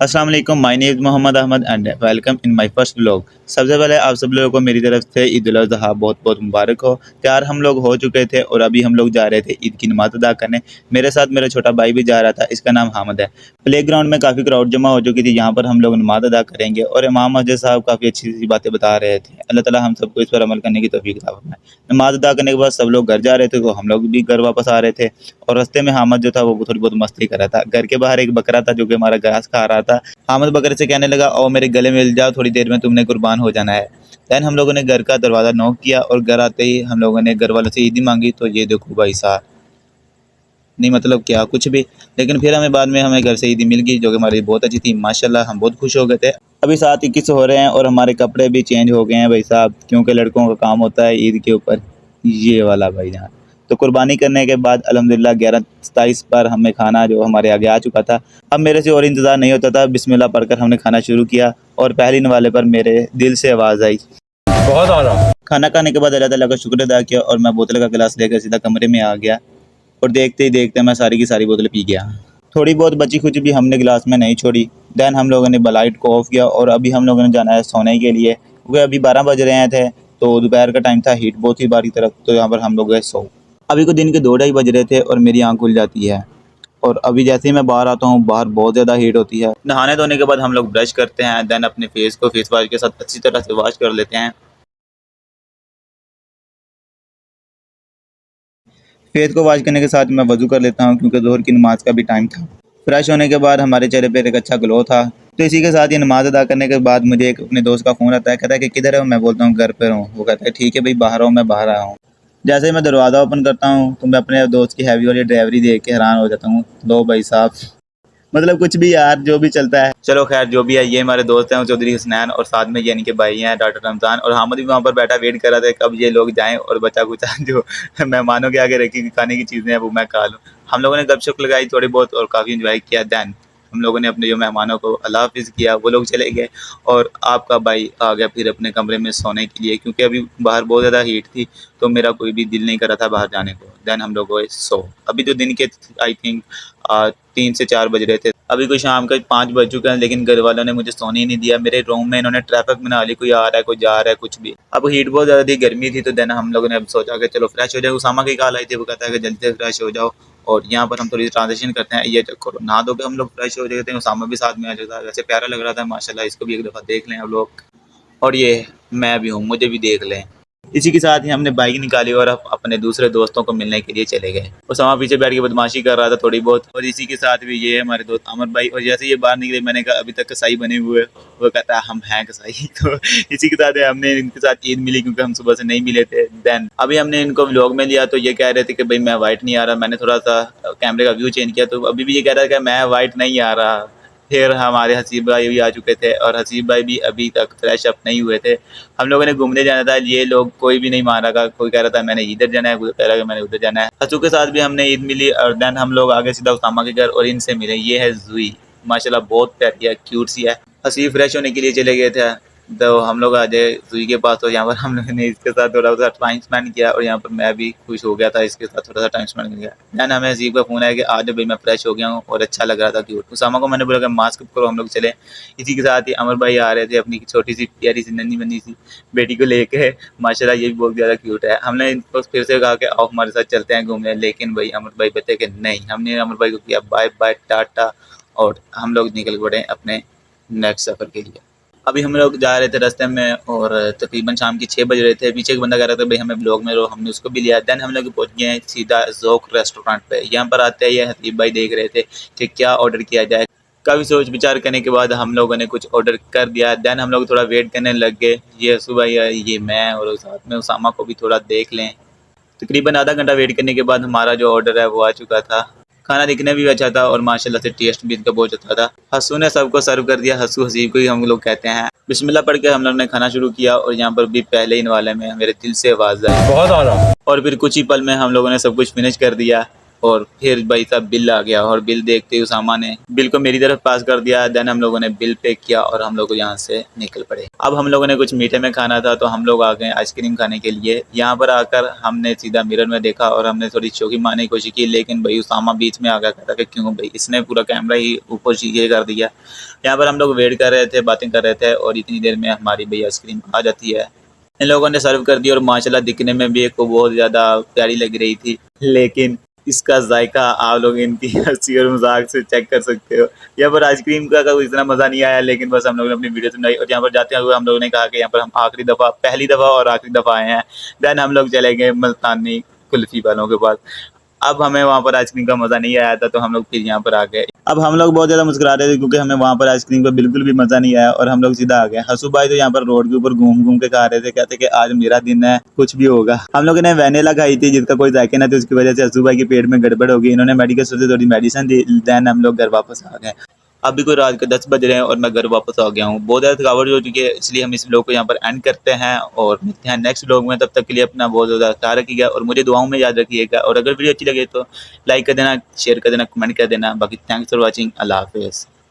अस्सलाम वालेकुम, my name is Mohammad Ahmad and welcome in my first vlog. सबसे पहले आप सब लोगों को मेरी तरफ से ईद उल अज़हा बहुत बहुत मुबारक हो। तैयार हम लोग हो चुके थे और अभी हम लोग जा रहे थे ईद की नमाज़ अदा करने। मेरे साथ मेरा छोटा भाई भी जा रहा था, इसका नाम हामिद है। प्लेग्राउंड में काफ़ी क्राउड जमा हो चुकी थी, यहाँ पर हम लोग नमाज़ अदा करेंगे और इमाम मस्जिद साहब काफ़ी अच्छी-सी बातें बता रहे थे। अल्लाह ताला हम सबको इस पर अमल करने की तौफ़ीक अता फरमाए। नमाज़ अदा करने के बाद सब लोग घर जा रहे थे, तो हम लोग भी घर वापस आ रहे थे और रास्ते में हामिद जो था वो थोड़ी बहुत मस्ती कर रहा था। घर के बाहर एक बकरा था जो कि हमारा घास खा रहा था। हामिद बकरे से कहने लगा, आओ मेरे गले मिल जाओ, थोड़ी देर में तुमने कुर्बान हो जाना है। दैन हम लोगों ने घर का दरवाज़ा नॉक किया और घर आते ही हम लोगों ने घर वालों से ईदी मांगी, तो ये देखो भाई साहब, नहीं मतलब क्या कुछ भी। लेकिन फिर हमें घर से ईदी मिल गई जो कि हमारे लिए बहुत अच्छी थी। माशाल्लाह हम बहुत खुश हो गए थे। अभी 7:21 हो रहे हैं और हमारे कपड़े भी चेंज हो गए हैं भाई साहब, क्योंकि लड़कों का काम होता है ईद के ऊपर ये वाला भाईजान। तो कुर्बानी करने के बाद अल्हम्दुलिल्लाह 11:27 पर हमें खाना जो हमारे आगे आ चुका था। अब मेरे से और इंतज़ार नहीं होता था, बिस्मिल्लाह पढ़कर हमने खाना शुरू किया और पहली नवाले पर मेरे दिल से आवाज़ आई। बहुत आला। खाना खाने के बाद अल्लाह ताला का शुक्र अदा किया और मैं बोतल का गिलास लेकर सीधा कमरे में आ गया और देखते ही देखते मैं सारी की सारी बोतलें पी गया। थोड़ी बहुत बची खुची भी हमने गिलास में नहीं छोड़ी। दैन हम लोगों ने लाइट को ऑफ किया और अभी हम लोगों ने जाना है सोने के लिए, क्योंकि अभी 12 बज रहे थे, तो दोपहर का टाइम था, हीट बहुत थी बाहर की तरफ, तो यहाँ पर हम लोग गए सो। अभी को दिन के 2 ढाई बज रहे थे और मेरी आँख खुल जाती है और अभी जैसे ही मैं बाहर आता हूँ, बाहर बहुत ज़्यादा हीट होती है। नहाने धोने के बाद हम लोग ब्रश करते हैं, दैन अपने फेस को फेस वाश के साथ अच्छी तरह से वॉश कर लेते हैं। फेस को वॉश करने के साथ मैं वज़ू कर लेता हूँ, क्योंकि ज़ोहर की नमाज़ का भी टाइम था। फ्रेश होने के बाद हमारे चेहरे पे एक अच्छा ग्लो था। तो इसी के साथ ये नमाज़ अदा करने के बाद मुझे एक अपने दोस्त का फ़ोन आता है, कहता है कि किधर हो? मैं बोलता हूँ घर पर हूँ। वो कहता है ठीक है भाई, बाहर आओ, मैं बाहर आया हूँ। जैसे ही मैं दरवाज़ा ओपन करता हूँ तो मैं अपने दोस्त की हैवी वाली ड्राइवरी देख के हैरान हो जाता हूँ। लो भाई साहब, मतलब कुछ भी यार, जो भी चलता है। चलो खैर जो भी है, ये हमारे दोस्त हैं चौधरी हसनैन और साथ में ये इनके भाई हैं डॉक्टर रमज़ान, और हामिद भी वहाँ पर बैठा वेट कर रहा था कब ये लोग जाएँ और बचा कुचा जो मेहमानों के आगे रखी खाने की चीज़ें हैं वो मैं खा लूँ। हम लोगों ने गपशप लगाई थोड़ी बहुत और काफ़ी एंजॉय किया। दैन हम लोगों ने अपने जो मेहमानों को अल्लाह हाफ़िज़ किया, वो लोग चले गए और आपका भाई आ गया फिर अपने कमरे में सोने के लिए, क्योंकि अभी बाहर बहुत ज़्यादा हीट थी, तो मेरा कोई भी दिल नहीं कर रहा था बाहर जाने को। दैन हम लोग गए सो। अभी तो दिन के आई थिंक 3 से 4 बज रहे थे। अभी कोई शाम का 5 बज चुके हैं, लेकिन घर वालों ने मुझे सोने ही नहीं दिया। मेरे रूम में इन्होंने ट्रैफिक बना ली, कोई आ रहा है, कोई जा रहा है, कुछ भी। अब हीट बहुत ज़्यादा थी, गर्मी थी, तो देन हम लोगों ने अब सोचा कि चलो फ्रेश हो जाए। उसामा की कॉल आई थी, वो कहता है कि जल्दी से फ्रेश हो जाओ और यहाँ पर हम थोड़ी ट्रांजिशन करते हैं, ये चेक करो। नहा धो के हम लोग फ्रेश हो जाते हैं, उसामा भी साथ में आ जाता है। वैसे प्यारा लग रहा था माशाल्लाह, इसको भी एक दफ़ा देख लें आप लोग। और ये मैं भी हूँ, मुझे भी देख लें। इसी के साथ ही हमने बाइक निकाली और अपने दूसरे दोस्तों को मिलने के लिए चले गए। उसामा पीछे बैठ के बदमाशी कर रहा था थोड़ी बहुत, और इसी के साथ भी ये हमारे दोस्त अमर भाई, और जैसे ये बाहर निकले मैंने कहा अभी तक कसाई बने हुए, वो कहता है हम हैं कसाई तो इसी के साथ हमने इनके साथ ईद मिली, क्योंकि हम सुबह से नहीं मिले थे। देन अभी हमने इनको व्लॉग में लिया, तो ये कह रहे थे कि भाई मैं वाइट नहीं आ रहा। मैंने थोड़ा सा कैमरे का व्यू चेंज किया, तो अभी भी ये कह रहा है कि मैं वाइट नहीं आ रहा। फिर हमारे हसीब भाई भी आ चुके थे और हसीब भाई भी अभी तक फ्रेश अप नहीं हुए थे। हम लोगों ने घूमने जाना था, ये लोग कोई भी नहीं मान रहा था। कोई कह रहा था मैंने इधर जाना है, कोई कह रहा था मैंने उधर जाना है। हसू के साथ भी हमने ईद मिली और देन हम लोग आगे सीधा उसामा के घर और इनसे मिले। ये है जुई, माशाल्लाह बहुत प्यारी है, क्यूट सी है। हसी फ्रेश होने के लिए चले गए थे, तो हम लोग आ जाए जुई के पास, तो यहाँ पर हम लोगों ने इसके साथ थोड़ा सा टाइम स्पेंड किया और यहाँ पर मैं भी खुश हो गया था, इसके साथ थोड़ा सा टाइम स्पेंड किया। दैन हमें हसीब का फ़ोन आया कि आज भाई मैं फ्रेश हो गया हूँ और अच्छा लग रहा था, क्यूट। उसामा को मैंने बोला कि मास्क करो, हम लोग चले। इसी के साथ ही अमर भाई आ रहे थे अपनी छोटी सी प्यारी सी नन्ही बनी सी बेटी को लेके। माशाल्लाह ये भी बहुत ज़्यादा क्यूट है। हमने इनको फिर से कहा कि आओ हमारे साथ चलते हैं घूमने, लेकिन भाई अमर भाई कहते कि नहीं। हमने अमर भाई को किया बाय बाय टाटा और हम लोग निकल पड़े अपने नेक्स्ट सफ़र के लिए। अभी हम लोग जा रहे थे रास्ते में और तकरीबन शाम के 6 बज रहे थे। पीछे एक बंदा कह रहा था भाई हमें ब्लॉग में रो, हमने उसको भी लिया। दैन हम लोग पहुंच गए हैं सीधा ज़ोक रेस्टोरेंट पे। यहाँ पर आते ही हसीब भाई देख रहे थे कि क्या ऑर्डर किया जाए। काफ़ी सोच विचार करने के बाद हम लोगों ने कुछ ऑर्डर कर दिया। दैन हम लोग थोड़ा वेट करने लग गए। ये सुबह ये मैं और साथ में उसामा को भी थोड़ा देख लें। तकरीबन आधा घंटा वेट करने के बाद हमारा जो ऑर्डर है वो आ चुका था। खाना दिखने भी अच्छा था और माशाल्लाह से टेस्ट भी इनका बहुत अच्छा था। हस्सू ने सबको सर्व कर दिया, हस्सू हसीब को ही हम लोग कहते हैं। बिस्मिल्लाह पढ़ के हम लोग ने खाना शुरू किया और यहाँ पर भी पहले ही नवाले में मेरे दिल से आवाज़ आई, बहुत आला। और फिर कुछ ही पल में हम लोगों ने सब कुछ फिनिश कर दिया। और फिर भाई साहब बिल आ गया और बिल देखते ही उसामा ने बिल को मेरी तरफ पास कर दिया। देन हम लोगों ने बिल पे किया और हम लोग यहाँ से निकल पड़े। अब हम लोगों ने कुछ मीठे में खाना था तो हम लोग आ गए आइसक्रीम खाने के लिए। यहाँ पर आकर हमने सीधा मिरर में देखा और हमने थोड़ी शोखी मारने की कोशिश की, लेकिन भाई उसामा बीच में आ गया, कहता कि क्यों भाई, इसने पूरा कैमरा ही ऊपर शीशे कर दिया। यहाँ पर हम लोग वेट कर रहे थे, बातें कर रहे थे और इतनी देर में हमारी भाई आइसक्रीम आ जाती है। इन लोगों ने सर्व कर दी और माशाल्लाह दिखने में भी एक को बहुत ज़्यादा प्यारी लग रही थी, लेकिन इसका जायका आप लोग इनकी हंसी और मजाक से चेक कर सकते हो। यहाँ पर आइसक्रीम का कोई इतना मज़ा नहीं आया, लेकिन बस हम लोगों ने अपनी वीडियो सुनाई और यहाँ पर जाते हुए हम लोगों ने कहा कि यहाँ पर हम पहली दफ़ा और आखिरी दफ़ा आए हैं। देन हम लोग चले गए मुल्तानी कुल्फ़ी वालों के पास। अब हमें वहाँ पर आइसक्रीम का मज़ा नहीं आया था तो हम लोग फिर यहाँ पर आ गए। अब हम लोग बहुत ज़्यादा मुस्कुरा रहे थे क्योंकि हमें वहाँ पर आइसक्रीम का बिल्कुल भी मज़ा नहीं आया और हम लोग सीधा आ गए। हसू भाई तो यहाँ पर रोड के ऊपर घूम घूम के खा रहे थे, कहते कि आज मेरा दिन है, कुछ भी होगा। हम लोगों ने वैनिला खाई थी जिसका कोई जायका ना था, उसकी वजह से हसू भाई के पेट में गड़बड़ हो गई। इन्होंने मेडिकल स्टोर से थोड़ी मेडिसिन दी। दैन हम लोग घर वापस आ गए। अभी कोई रात के 10 बज रहे हैं और मैं घर वापस आ गया हूँ। बहुत ज़्यादा थकावट हो चुकी है, इसलिए हम इस व्लॉग को यहाँ पर एंड करते हैं और मिलते हैं नेक्स्ट व्लॉग में। तब तक के लिए अपना बहुत ज़्यादा ख्याल रखिएगा और मुझे दुआओं में याद रखिएगा। और अगर वीडियो अच्छी लगे तो लाइक कर देना, शेयर कर देना, कमेंट कर देना। बाकी थैंक्स फॉर वॉचिंग। अल्लाह हाफिज़।